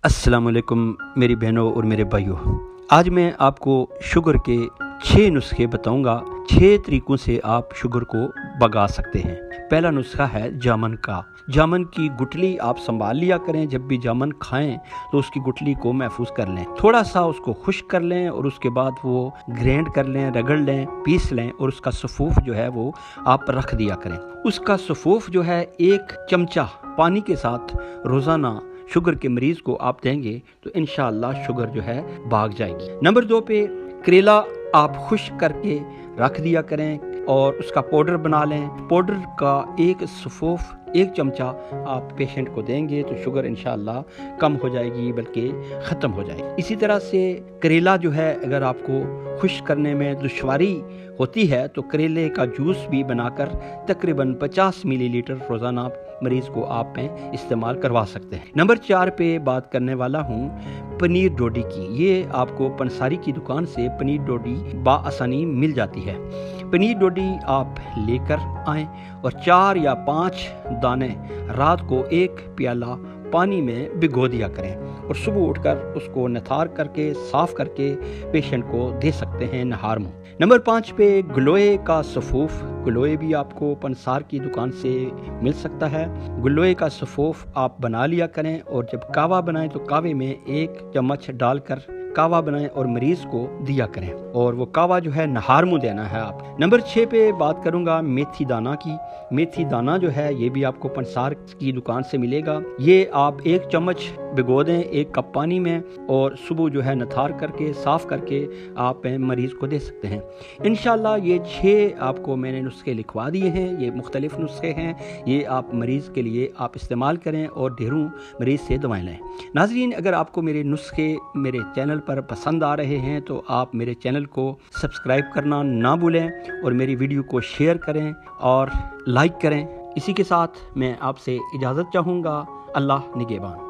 अस्सलाम वालेकुम मेरी बहनों और मेरे भाइयों। आज मैं आपको शुगर के 6 नुस्खे बताऊंगा। 6 तरीक़ों से आप शुगर को भगा सकते हैं। पहला नुस्खा है जामुन का। जामुन की गुठली आप संभाल लिया करें। जब भी जामुन खाएं तो उसकी गुठली को महफूज कर लें, थोड़ा सा उसको खुश्क कर लें और उसके बाद वो ग्राइंड कर लें, रगड़ लें, पीस लें और उसका सफूफ जो है वो आप रख दिया करें। उसका सफूफ जो है 1 चमचा पानी के साथ रोज़ाना शुगर के मरीज को आप देंगे तो इंशाअल्लाह शुगर जो है भाग जाएगी। नंबर 2 पे करेला आप खुश्क करके रख दिया करें और उसका पाउडर बना लें। पाउडर का 1 सफूफ 1 चमचा आप पेशेंट को देंगे तो शुगर इंशाअल्लाह कम हो जाएगी, बल्कि ख़त्म हो जाएगी। इसी तरह से करेला जो है अगर आपको खुश्क करने में दुश्वारी होती है तो करेले का जूस भी बनाकर तकरीबन 50 मिलीलीटर रोज़ाना मरीज़ को आप में इस्तेमाल करवा सकते हैं। नंबर 4 पे बात करने वाला हूँ पनीर डोडी की। ये आपको पंसारी की दुकान से पनीर डोडी बाआसानी मिल जाती है। पनीर डोडी आप लेकर आएँ और 4 या 5 दाने रात को 1 प्याला पानी में भिगो दिया करें और सुबह उठकर उसको नथार करके साफ़ करके पेशेंट को दे सकते हैं नहार मुँह। नंबर 5 पे गलोए का सफूफ। गलोए भी आपको पंसार की दुकान से मिल सकता है। गलोए का सफूफ आप बना लिया करें और जब कावा बनाएं तो कावे में 1 चम्मच डालकर कावा बनाएं और मरीज को दिया करें और वो कावा जो है नहार मुँह देना है आप। नंबर 6 पे बात करूंगा मेथी दाना की। मेथी दाना जो है ये भी आपको पंसार की दुकान से मिलेगा। ये आप 1 चम्मच भिगो दें 1 कप पानी में और सुबह जो है नथार करके साफ़ करके आप मरीज़ को दे सकते हैं। इंशाल्लाह ये 6 आपको मैंने नुस्खे लिखवा दिए हैं। ये मुख्तलिफ नुस्खे हैं, ये आप मरीज़ के लिए आप इस्तेमाल करें और ढेरों मरीज़ से दवाएं लें। नाज़रीन, अगर आपको मेरे नुस्खे मेरे चैनल पर पसंद आ रहे हैं तो आप मेरे चैनल को सब्सक्राइब करना ना भूलें और मेरी वीडियो को शेयर करें और लाइक करें। इसी के साथ मैं आपसे इजाज़त चाहूँगा। अल्लाह निगहबान।